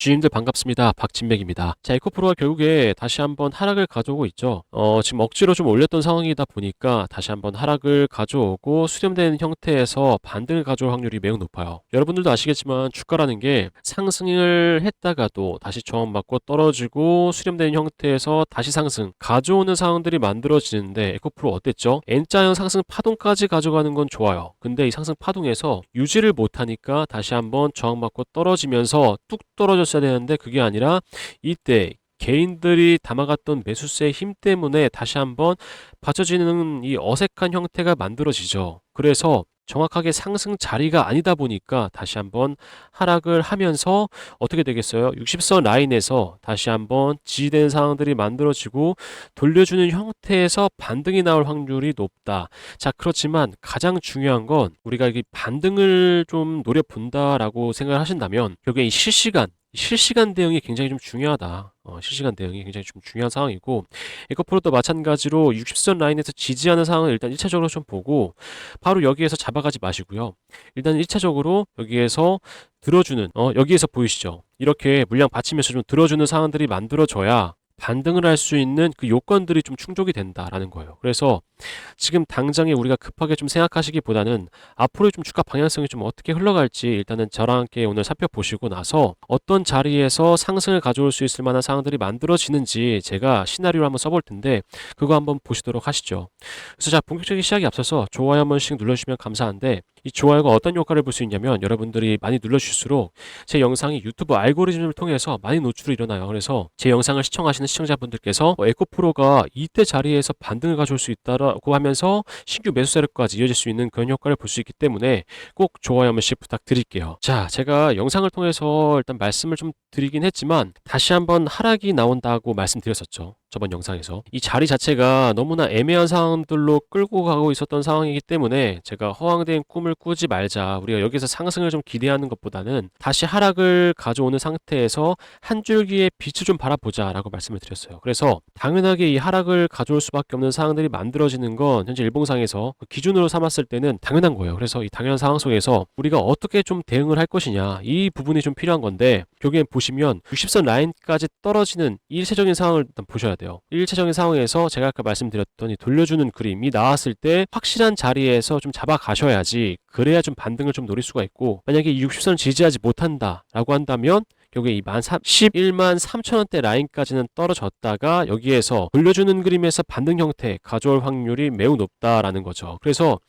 주인들 반갑습니다. 박진맥입니다. 자, 에코프로가 결국에 다시 한번 하락을 가져오고 있죠. 지금 억지로 좀 올렸던 상황이다 보니까 다시 한번 하락을 가져오고 수렴되는 형태에서 반등을 가져올 확률이 매우 높아요. 여러분들도 아시겠지만 주가라는 게 상승을 했다가도 다시 저항받고 떨어지고 수렴되는 형태에서 다시 상승 가져오는 상황들이 만들어지는데 에코프로 어땠죠? N자형 상승 파동까지 가져가는 건 좋아요. 근데 이 상승 파동에서 유지를 못하니까 다시 한번 저항받고 떨어지면서 뚝 떨어졌어야 되는데 그게 아니라 이때 개인들이 담아갔던 매수세의 힘 때문에 다시 한번 받쳐지는 이 어색한 형태가 만들어지죠. 그래서 정확하게 상승 자리가 아니다 보니까 다시 한번 하락을 하면서 어떻게 되겠어요? 60선 라인에서 다시 한번 지지되는 상황들이 만들어지고 돌려주는 형태에서 반등이 나올 확률이 높다. 자, 그렇지만 가장 중요한 건 우리가 이 반등을 좀 노려본다라고 생각을 하신다면 결국에 이 실시간 대응이 굉장히 좀 중요하다. 실시간 대응이 굉장히 좀 중요한 상황이고 에코프로도 마찬가지로 60선 라인에서 지지하는 상황을 일단 1차적으로 좀 보고 바로 여기에서 잡아가지 마시고요. 일단 1차적으로 여기에서 들어주는 여기에서 보이시죠? 이렇게 물량 받치면서 좀 들어주는 상황들이 만들어져야 반등을 할 수 있는 그 요건들이 좀 충족이 된다라는 거예요. 그래서 지금 당장에 우리가 급하게 좀 생각하시기보다는 앞으로의 좀 주가 방향성이 좀 어떻게 흘러갈지 일단은 저랑 함께 오늘 살펴보시고 나서 어떤 자리에서 상승을 가져올 수 있을 만한 상황들이 만들어지는지 제가 시나리오를 한번 써볼 텐데 그거 한번 보시도록 하시죠. 그래서 자, 본격적인 시작에 앞서서 좋아요 한 번씩 눌러주시면 감사한데 이 좋아요가 어떤 효과를 볼 수 있냐면 여러분들이 많이 눌러주실수록 제 영상이 유튜브 알고리즘을 통해서 많이 노출이 일어나요. 그래서 제 영상을 시청하시는 시청자분들께서 에코프로가 이때 자리에서 반등을 가져올 수 있다라고 하면서 신규 매수 세력까지 이어질 수 있는 그런 효과를 볼 수 있기 때문에 꼭 좋아요 한 번씩 부탁드릴게요. 자, 제가 영상을 통해서 일단 말씀을 좀 드리긴 했지만 다시 한번 하락이 나온다고 말씀드렸었죠. 저번 영상에서 이 자리 자체가 너무나 애매한 상황들로 끌고 가고 있었던 상황이기 때문에 제가 허황된 꿈을 꾸지 말자, 우리가 여기서 상승을 좀 기대하는 것보다는 다시 하락을 가져오는 상태에서 한 줄기의 빛을 좀 바라보자 라고 말씀을 드렸어요. 그래서 당연하게 이 하락을 가져올 수밖에 없는 상황들이 만들어지는 건 현재 일봉상에서 기준으로 삼았을 때는 당연한 거예요. 그래서 이 당연한 상황 속에서 우리가 어떻게 좀 대응을 할 것이냐, 이 부분이 좀 필요한 건데 여기에 보시면 60선 라인까지 떨어지는 일체적인 상황을 일단 보셔야 돼요. 일체적인 상황에서 제가 아까 말씀드렸던 이 돌려주는 그림이 나왔을 때 확실한 자리에서 좀 잡아 가셔야지, 그래야 좀 반등을 좀 노릴 수가 있고, 만약에 이 60선을 지지하지 못한다 라고 한다면 결국에 이 11만 3천 원대 라인까지는 떨어졌다가 여기에서 돌려주는 그림에서 반등 형태 가져올 확률이 매우 높다라는 거죠. 그래서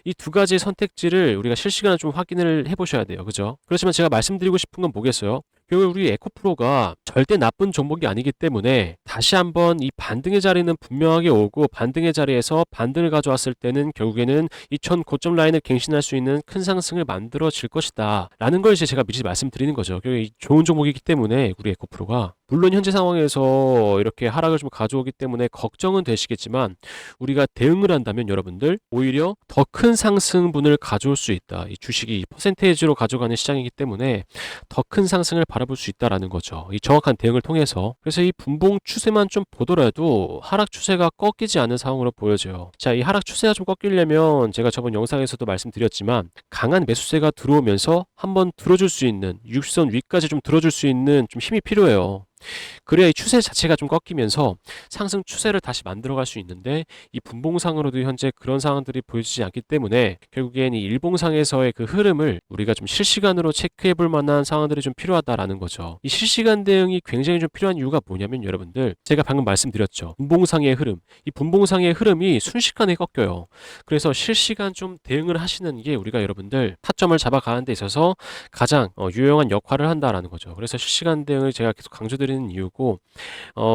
이 두 가지 선택지를 우리가 실시간으로 좀 확인을 해보셔야 돼요. 그죠? 그렇지만 제가 말씀드리고 싶은 건 뭐겠어요? 결국 우리 에코프로가 절대 나쁜 종목이 아니기 때문에 다시 한번 이 반등의 자리는 분명하게 오고, 반등의 자리에서 반등을 가져왔을 때는 결국에는 2000 고점 라인을 갱신할 수 있는 큰 상승을 만들어질 것이다 라는 걸 이제 제가 미리 말씀드리는 거죠. 결국 좋은 종목이기 때문에 우리 에코프로가, 물론 현재 상황에서 이렇게 하락을 좀 가져오기 때문에 걱정은 되시겠지만 우리가 대응을 한다면 여러분들 오히려 더 큰 상승분을 가져올 수 있다. 이 주식이 퍼센테이지로 가져가는 시장이기 때문에 더 큰 상승을 바라볼 수 있다라는 거죠. 이 정확한 대응을 통해서. 그래서 이 분봉 추세만 좀 보더라도 하락 추세가 꺾이지 않는 상황으로 보여져요. 자, 이 하락 추세가 좀 꺾이려면 제가 저번 영상에서도 말씀드렸지만 강한 매수세가 들어오면서 한번 들어줄 수 있는 60선 위까지 좀 들어줄 수 있는 좀 힘이 필요해요. 그래야 이 추세 자체가 좀 꺾이면서 상승 추세를 다시 만들어갈 수 있는데, 이 분봉상으로도 현재 그런 상황들이 보여지지 않기 때문에 결국엔 이 일봉상에서의 그 흐름을 우리가 좀 실시간으로 체크해 볼 만한 상황들이 좀 필요하다라는 거죠. 이 실시간 대응이 굉장히 좀 필요한 이유가 뭐냐면 여러분들, 제가 방금 말씀드렸죠. 분봉상의 흐름, 이 분봉상의 흐름이 순식간에 꺾여요. 그래서 실시간 좀 대응을 하시는 게 우리가 여러분들 타점을 잡아가는 데 있어서 가장 유용한 역할을 한다라는 거죠. 그래서 실시간 대응을 제가 계속 강조드리는 이유고,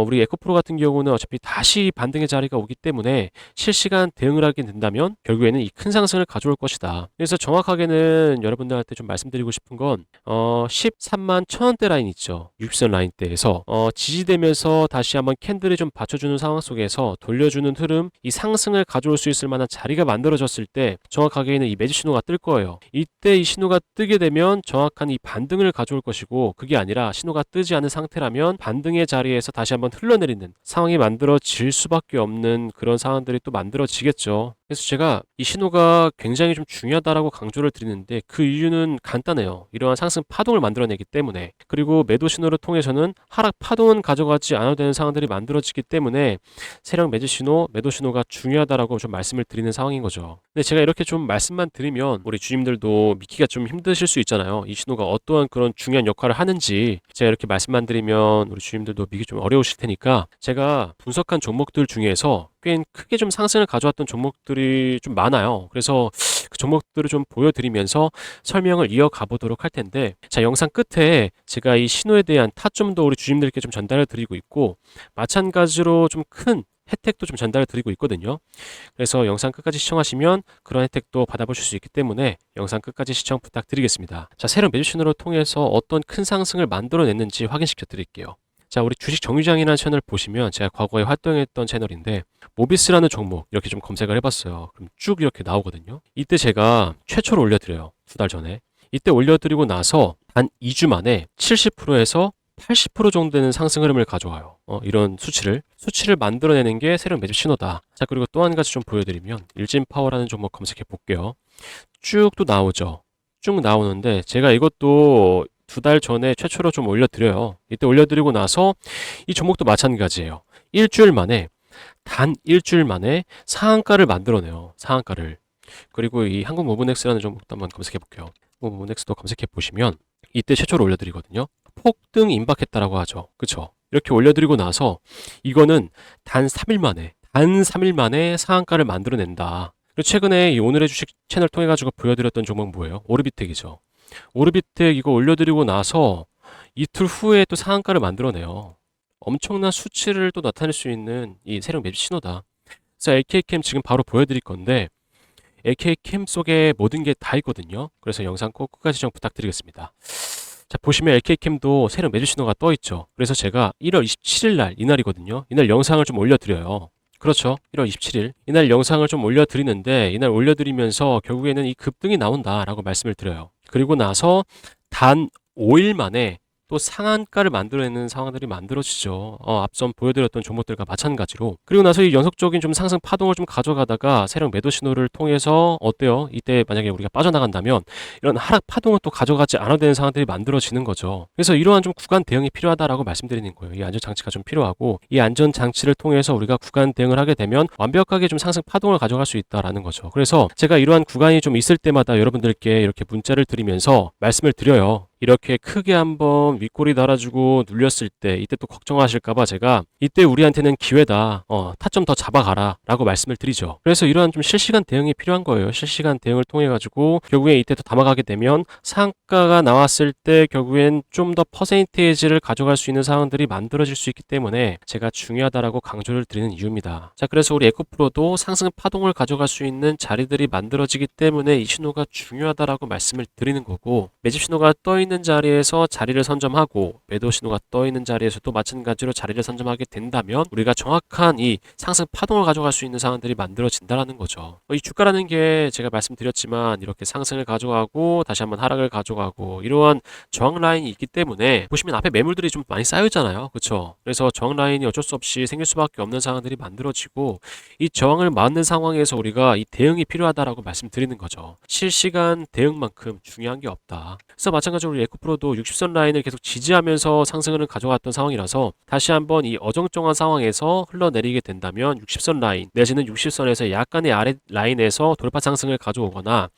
우리 에코프로 같은 경우는 어차피 다시 반등의 자리가 오기 때문에 실시간 대응을 하게 된다면 결국에는 이 큰 상승을 가져올 것이다. 그래서 정확하게는 여러분들한테 좀 말씀드리고 싶은 건 13만 1,000원대 라인 있죠. 60선 라인대에서 지지되면서 다시 한번 캔들이 좀 받쳐주는 상황 속에서 돌려주는 흐름, 이 상승을 가져올 수 있을 만한 자리가 만들어졌을 때 정확하게는 이 매지 신호가 뜰 거예요. 이때 이 신호가 뜨게 되면 정확한 이 반등을 가져올 것이고, 그게 아니라 신호가 뜨지 않은 상태라면 반등의 자리에서 다시 한번 흘러내리는 상황이 만들어질 수밖에 없는 그런 상황들이 또 만들어지겠죠. 그래서 제가 이 신호가 굉장히 좀 중요하다라고 강조를 드리는데 그 이유는 간단해요. 이러한 상승 파동을 만들어내기 때문에. 그리고 매도 신호를 통해서는 하락 파동은 가져가지 않아도 되는 상황들이 만들어지기 때문에 세력 매지 신호, 매도 신호가 중요하다라고 좀 말씀을 드리는 상황인 거죠. 근데 제가 이렇게 좀 말씀만 드리면 우리 주님들도 믿기가 좀 힘드실 수 있잖아요. 이 신호가 어떠한 그런 중요한 역할을 하는지 제가 이렇게 말씀만 드리면 우리 주님들도 믿기 좀 어려우실 테니까 제가 분석한 종목들 중에서 꽤 크게 좀 상승을 가져왔던 종목들이 좀 많아요. 그래서 그 종목들을 좀 보여드리면서 설명을 이어가 보도록 할 텐데, 자, 영상 끝에 제가 이 신호에 대한 타점도 우리 주님들께 좀 전달을 드리고 있고, 마찬가지로 좀 큰 혜택도 좀 전달을 드리고 있거든요. 그래서 영상 끝까지 시청하시면 그런 혜택도 받아보실 수 있기 때문에 영상 끝까지 시청 부탁드리겠습니다. 자, 세력 매주 신호를 통해서 어떤 큰 상승을 만들어냈는지 확인시켜 드릴게요. 자, 우리 주식 정류장이라는 채널 보시면 제가 과거에 활동했던 채널인데 모비스라는 종목 이렇게 좀 검색을 해봤어요. 그럼 쭉 이렇게 나오거든요. 이때 제가 최초로 올려드려요. 2달 전에. 이때 올려드리고 나서 단 2주 만에 70%에서 80% 정도 되는 상승 흐름을 가져와요. 이런 수치를 만들어내는 게 세력 매집 신호다. 자, 그리고 또 한 가지 좀 보여드리면 일진파워라는 종목 검색해 볼게요. 쭉 또 나오죠. 쭉 나오는데 제가 이것도 2달 전에 최초로 좀 올려드려요. 이때 올려드리고 나서 이 종목도 마찬가지예요. 단 일주일 만에 상한가를 만들어내요. 상한가를. 그리고 이 한국모브넥스라는 종목도 한번 검색해 볼게요. 모브넥스도 검색해 보시면 이때 최초로 올려드리거든요. 폭등 임박했다라고 하죠. 그쵸? 이렇게 올려드리고 나서 이거는 단 3일 만에 상한가를 만들어낸다. 그리고 최근에 이 오늘의 주식 채널 통해 가지고 보여드렸던 종목 뭐예요? 오르비텍이죠. 오르비텍 이거 올려드리고 나서 이틀 후에 또 상한가를 만들어내요. 엄청난 수치를 또 나타낼 수 있는 이 세력 매집 신호다. 그래서 LK캠 지금 바로 보여드릴 건데 LK캠 속에 모든 게 다 있거든요. 그래서 영상 꼭 끝까지 시청 부탁드리겠습니다. 자, 보시면 LK캠도 세력 매집 신호가 떠 있죠. 그래서 제가 1월 27일 날 이날이거든요. 이날 영상을 좀 올려드려요. 그렇죠. 1월 27일. 이날 영상을 좀 올려드리는데 이날 올려드리면서 결국에는 이 급등이 나온다라고 말씀을 드려요. 그리고 나서 단 5일 만에 또 상한가를 만들어내는 상황들이 만들어지죠. 앞선 보여드렸던 종목들과 마찬가지로. 그리고 나서 이 연속적인 좀 상승 파동을 좀 가져가다가 세력 매도 신호를 통해서 어때요? 이때 만약에 우리가 빠져나간다면 이런 하락 파동을 또 가져가지 않아도 되는 상황들이 만들어지는 거죠. 그래서 이러한 좀 구간 대응이 필요하다라고 말씀드리는 거예요. 이 안전 장치가 좀 필요하고 이 안전 장치를 통해서 우리가 구간 대응을 하게 되면 완벽하게 좀 상승 파동을 가져갈 수 있다라는 거죠. 그래서 제가 이러한 구간이 좀 있을 때마다 여러분들께 이렇게 문자를 드리면서 말씀을 드려요. 이렇게 크게 한번 윗골이 달아주고 눌렸을 때 이때 또 걱정하실까봐 제가 이때 우리한테는 기회다. 타점 더 잡아가라 라고 말씀을 드리죠. 그래서 이러한 좀 실시간 대응이 필요한 거예요. 실시간 대응을 통해 가지고 결국에 이때 또 담아가게 되면 상가가 나왔을 때 결국엔 좀 더 퍼센테이지를 가져갈 수 있는 상황들이 만들어질 수 있기 때문에 제가 중요하다라고 강조를 드리는 이유입니다. 자, 그래서 우리 에코프로도 상승 파동을 가져갈 수 있는 자리들이 만들어지기 때문에 이 신호가 중요하다라고 말씀을 드리는 거고 매집 신호가 떠 있는 자리에서 자리를 선점하고 매도 신호가 떠 있는 자리에서도 마찬가지로 자리를 선점하게 된다면 우리가 정확한 이 상승 파동을 가져갈 수 있는 상황들이 만들어진다라는 거죠. 이 주가라는 게 제가 말씀드렸지만 이렇게 상승을 가져가고 다시 한번 하락을 가져가고 이러한 저항 라인이 있기 때문에 보시면 앞에 매물들이 좀 많이 쌓여 있잖아요. 그렇죠? 그래서 저항 라인이 어쩔 수 없이 생길 수밖에 없는 상황들이 만들어지고 이 저항을 맞는 상황에서 우리가 이 대응이 필요하다라고 말씀드리는 거죠. 실시간 대응만큼 중요한 게 없다. 그래서 마찬가지로 우리 에코프로도 60선 라인을 계속 지지하면서 상승을 가져갔던 상황이라서 다시 한번 이 어정쩡한 상황에서 흘러내리게 된다면 60선 라인 내지는 60선에서 약간의 아래 라인에서 돌파 상승을 가져오거나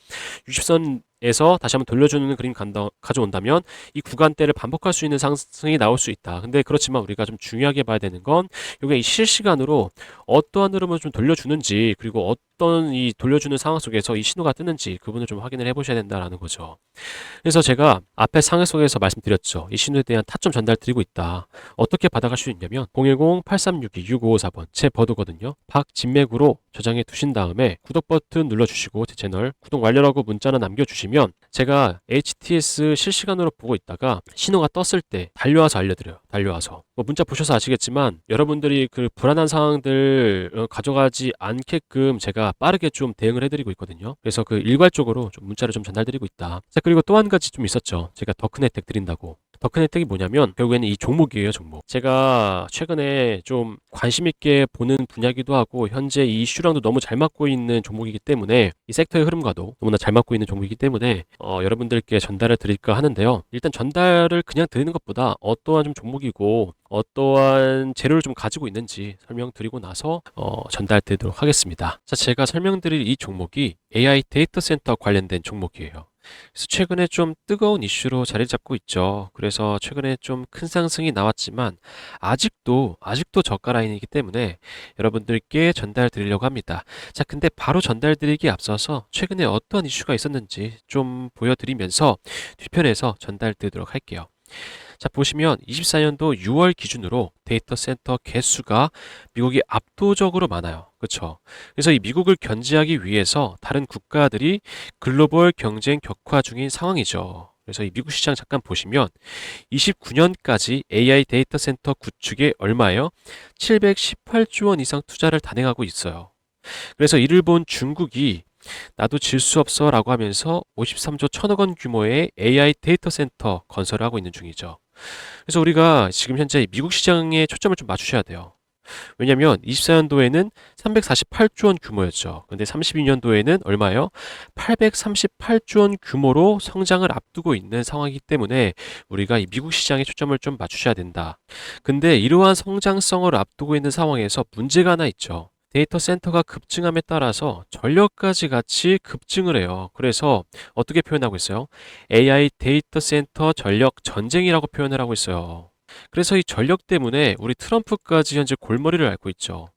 60선에서 다시 한번 돌려주는 그림 가져온다면 이 구간대를 반복할 수 있는 상승이 나올 수 있다. 근데 그렇지만 우리가 좀 중요하게 봐야 되는 건 이게 이 실시간으로 어떠한 흐름을 좀 돌려주는지 그리고 어떤 이 돌려주는 상황 속에서 이 신호가 뜨는지 그 부분을 좀 확인을 해보셔야 된다라는 거죠. 그래서 제가 앞에 상해 속에서 말씀드렸죠. 이 신호에 대한 타점 전달 드리고 있다. 어떻게 받아갈 수 있냐면 010-8362-6554번 제 버드거든요. 박진맥으로 저장해 두신 다음에 구독 버튼 눌러주시고 제 채널 구독 완료라고 문자나 남겨주시면 제가 HTS 실시간으로 보고 있다가 신호가 떴을 때 달려와서 알려드려요. 달려와서 문자 보셔서 아시겠지만 여러분들이 그 불안한 상황들 가져가지 않게끔 제가 빠르게 좀 대응을 해드리고 있거든요. 그래서 그 일괄적으로 좀 문자를 좀 전달드리고 있다. 자, 그리고 또 한 가지 좀 있었죠. 제가 더 큰 혜택 드린다고. 더 큰 혜택이 뭐냐면 결국에는 이 종목이에요, 종목. 제가 최근에 좀 관심 있게 보는 분야기도 하고 현재 이 이슈랑도 너무 잘 맞고 있는 종목이기 때문에 이 섹터의 흐름과도 너무나 잘 맞고 있는 종목이기 때문에 여러분들께 전달을 드릴까 하는데요. 일단 전달을 그냥 드리는 것보다 어떠한 좀 종목이고 어떠한 재료를 좀 가지고 있는지 설명드리고 나서 전달드리도록 하겠습니다. 자, 제가 설명드릴 이 종목이 AI 데이터 센터 관련된 종목이에요. 그래서 최근에 좀 뜨거운 이슈로 자리 잡고 있죠. 그래서 최근에 좀 큰 상승이 나왔지만 아직도 저가 라인이기 때문에 여러분들께 전달 드리려고 합니다. 자, 근데 바로 전달 드리기에 앞서서 최근에 어떤 이슈가 있었는지 좀 보여드리면서 뒤편에서 전달 드리도록 할게요. 자, 보시면 24년도 6월 기준으로 데이터 센터 개수가 미국이 압도적으로 많아요. 그렇죠? 그래서 이 미국을 견제하기 위해서 다른 국가들이 글로벌 경쟁 격화 중인 상황이죠. 그래서 이 미국 시장 잠깐 보시면 29년까지 AI 데이터 센터 구축에 얼마예요? 718조 원 이상 투자를 단행하고 있어요. 그래서 이를 본 중국이 나도 질 수 없어 라고 하면서 53조 1천억 원 규모의 AI 데이터 센터 건설을 하고 있는 중이죠. 그래서 우리가 지금 현재 미국 시장에 초점을 좀 맞추셔야 돼요. 왜냐면 24년도에는 348조 원 규모였죠. 근데 32년도에는 얼마예요? 838조 원 규모로 성장을 앞두고 있는 상황이기 때문에 우리가 이 미국 시장에 초점을 좀 맞추셔야 된다. 근데 이러한 성장성을 앞두고 있는 상황에서 문제가 하나 있죠. 데이터 센터가 급증함에 따라서 전력까지 같이 급증을 해요. 그래서 어떻게 표현하고 있어요? AI 데이터 센터 전력 전쟁이라고 표현을 하고 있어요. 그래서 이 전력 때문에 우리 트럼프까지 현재 골머리를 앓고 있죠.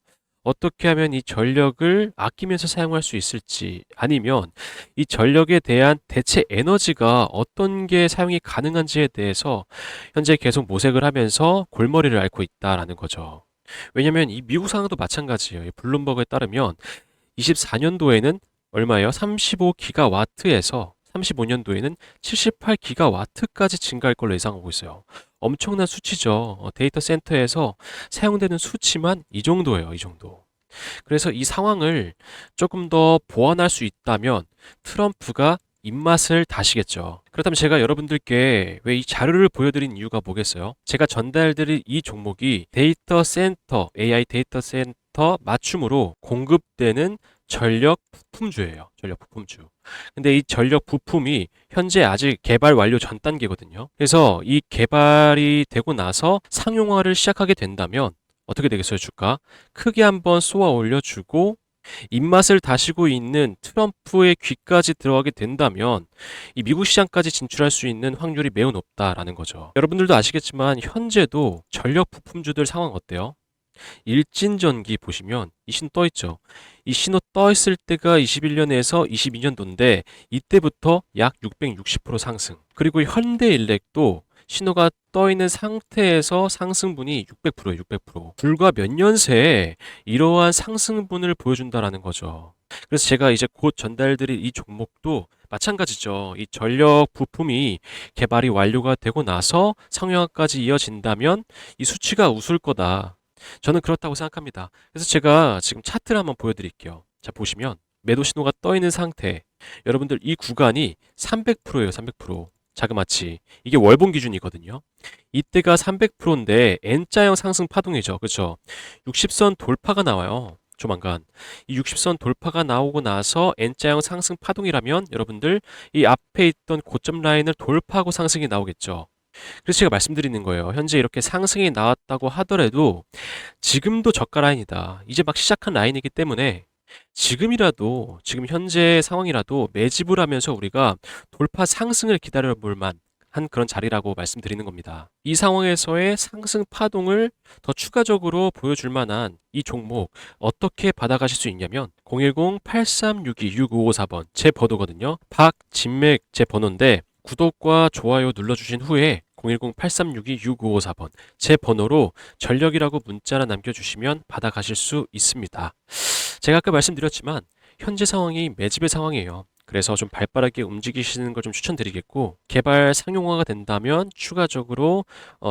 어떻게 하면 이 전력을 아끼면서 사용할 수 있을지, 아니면 이 전력에 대한 대체 에너지가 어떤 게 사용이 가능한지에 대해서 현재 계속 모색을 하면서 골머리를 앓고 있다라는 거죠. 왜냐면 이 미국 상황도 마찬가지예요. 이 블룸버그에 따르면 24년도에는 얼마예요? 35기가와트에서 35년도에는 78기가와트까지 증가할 걸로 예상하고 있어요. 엄청난 수치죠. 데이터 센터에서 사용되는 수치만 이 정도예요. 이 정도. 그래서 이 상황을 조금 더 보완할 수 있다면 트럼프가 입맛을 다시겠죠. 그렇다면 제가 여러분들께 왜 이 자료를 보여드린 이유가 뭐겠어요? 제가 전달드릴 이 종목이 데이터 센터, AI 데이터 센터 맞춤으로 공급되는 전력 부품주예요. 전력 부품주. 근데 이 전력 부품이 현재 아직 개발 완료 전 단계거든요. 그래서 이 개발이 되고 나서 상용화를 시작하게 된다면 어떻게 되겠어요, 주가? 크게 한번 쏘아 올려주고 입맛을 다시고 있는 트럼프의 귀까지 들어가게 된다면 이 미국 시장까지 진출할 수 있는 확률이 매우 높다라는 거죠. 여러분들도 아시겠지만 현재도 전력 부품주들 상황 어때요? 일진전기 보시면 이 신호 떠 있죠. 이 신호 떠 있을 때가 21년에서 22년도인데 이때부터 약 660% 상승. 그리고 현대일렉도 신호가 떠 있는 상태에서 상승분이 600%예요, 600%. 불과 몇 년 새에 이러한 상승분을 보여준다라는 거죠. 그래서 제가 이제 곧 전달드릴 이 종목도 마찬가지죠. 이 전력 부품이 개발이 완료가 되고 나서 상용화까지 이어진다면 이 수치가 웃을 거다. 저는 그렇다고 생각합니다. 그래서 제가 지금 차트를 한번 보여드릴게요. 자, 보시면 매도 신호가 떠 있는 상태. 여러분들 이 구간이 300%예요, 300%. 자그마치. 이게 월봉 기준이거든요. 이때가 300%인데 N자형 상승 파동이죠. 그렇죠? 60선 돌파가 나와요. 조만간. 이 60선 돌파가 나오고 나서 N자형 상승 파동이라면 여러분들 이 앞에 있던 고점 라인을 돌파하고 상승이 나오겠죠. 그래서 제가 말씀드리는 거예요. 현재 이렇게 상승이 나왔다고 하더라도 지금도 저가 라인이다. 이제 막 시작한 라인이기 때문에 지금이라도, 지금 현재 상황이라도 매집을 하면서 우리가 돌파 상승을 기다려 볼 만한 그런 자리라고 말씀드리는 겁니다. 이 상황에서의 상승 파동을 더 추가적으로 보여줄 만한 이 종목 어떻게 받아가실 수 있냐면 010-8362-6554번 제 번호거든요. 박진맥 제 번호인데 구독과 좋아요 눌러주신 후에 010-8362-6554번 제 번호로 전력이라고 문자나 남겨주시면 받아가실 수 있습니다. 제가 아까 말씀드렸지만 현재 상황이 매집의 상황이에요. 그래서 좀 발빠르게 움직이시는 걸 좀 추천드리겠고 개발 상용화가 된다면 추가적으로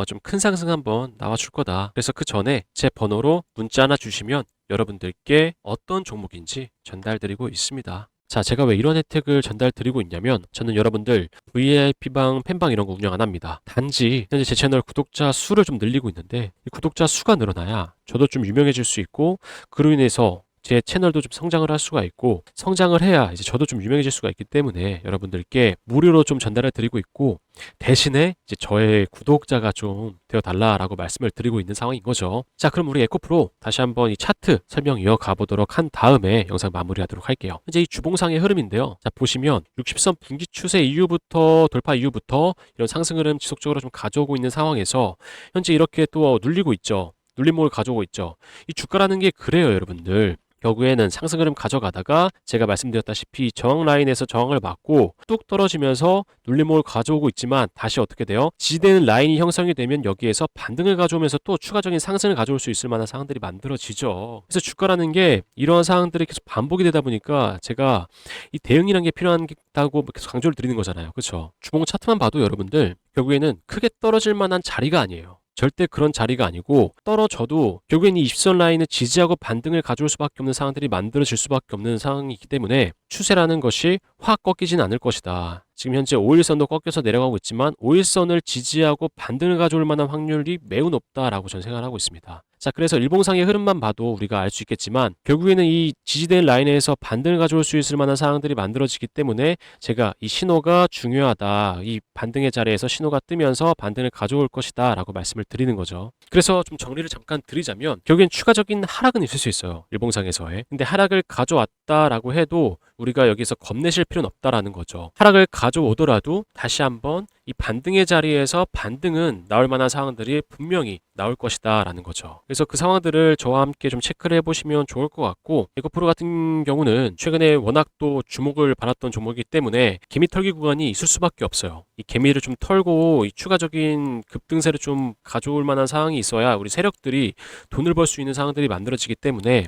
좀 큰 상승 한번 나와줄 거다. 그래서 그 전에 제 번호로 문자 하나 주시면 여러분들께 어떤 종목인지 전달드리고 있습니다. 자, 제가 왜 이런 혜택을 전달 드리고 있냐면 저는 여러분들 VIP방, 팬방 이런 거 운영 안 합니다. 단지 현재 제 채널 구독자 수를 좀 늘리고 있는데 이 구독자 수가 늘어나야 저도 좀 유명해질 수 있고 그로 인해서 제 채널도 좀 성장을 할 수가 있고 성장을 해야 이제 저도 좀 유명해질 수가 있기 때문에 여러분들께 무료로 좀 전달해 드리고 있고 대신에 이제 저의 구독자가 좀 되어 달라라고 말씀을 드리고 있는 상황인 거죠. 자, 그럼 우리 에코프로 다시 한번 이 차트 설명 이어가 보도록 한 다음에 영상 마무리하도록 할게요. 현재 이 주봉상의 흐름인데요. 자, 보시면 60선 분기 추세 이후부터 돌파 이후부터 이런 상승 흐름 지속적으로 좀 가져오고 있는 상황에서 현재 이렇게 또 눌리고 있죠. 눌림목을 가져오고 있죠. 이 주가라는 게 그래요, 여러분들. 결국에는 상승 흐름 가져가다가 제가 말씀드렸다시피 저항 라인에서 저항을 맞고 뚝 떨어지면서 눌림목을 가져오고 있지만 다시 어떻게 돼요? 지지되는 라인이 형성이 되면 여기에서 반등을 가져오면서 또 추가적인 상승을 가져올 수 있을 만한 상황들이 만들어지죠. 그래서 주가라는 게 이러한 상황들이 계속 반복이 되다 보니까 제가 이 대응이라는 게 필요하다고 계속 강조를 드리는 거잖아요. 그렇죠? 주봉 차트만 봐도 여러분들 결국에는 크게 떨어질 만한 자리가 아니에요. 절대 그런 자리가 아니고 떨어져도 결국엔 이 20선 라인을 지지하고 반등을 가져올 수밖에 없는 상황들이 만들어질 수밖에 없는 상황이기 때문에 추세라는 것이 확 꺾이진 않을 것이다. 지금 현재 5일선도 꺾여서 내려가고 있지만 5일선을 지지하고 반등을 가져올 만한 확률이 매우 높다라고 저는 생각을 하고 있습니다. 자, 그래서 일봉상의 흐름만 봐도 우리가 알 수 있겠지만 결국에는 이 지지된 라인에서 반등을 가져올 수 있을 만한 상황들이 만들어지기 때문에 제가 이 신호가 중요하다. 이 반등의 자리에서 신호가 뜨면서 반등을 가져올 것이다 라고 말씀을 드리는 거죠. 그래서 좀 정리를 잠깐 드리자면 결국엔 추가적인 하락은 있을 수 있어요. 일봉상에서의. 근데 하락을 가져왔다라고 해도 우리가 여기서 겁내실 필요는 없다라는 거죠. 하락을 가져오더라도 다시 한번 이 반등의 자리에서 반등은 나올 만한 상황들이 분명히 나올 것이다 라는 거죠. 그래서 그 상황들을 저와 함께 좀 체크를 해보시면 좋을 것 같고 에코프로 같은 경우는 최근에 워낙 또 주목을 받았던 종목이기 때문에 개미 털기 구간이 있을 수밖에 없어요. 이 개미를 좀 털고 이 추가적인 급등세를 좀 가져올 만한 상황이 있어야 우리 세력들이 돈을 벌 수 있는 상황들이 만들어지기 때문에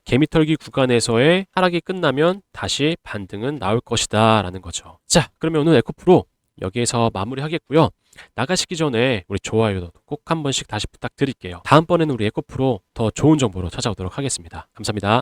개미 털기 구간에서의 하락이 끝나면 다시 반등은 나올 것이다 라는 거죠. 자, 그러면 오늘 에코프로 여기에서 마무리하겠고요. 나가시기 전에 우리 좋아요도 꼭 한 번씩 다시 부탁드릴게요. 다음번에는 우리 에코프로 더 좋은 정보로 찾아오도록 하겠습니다. 감사합니다.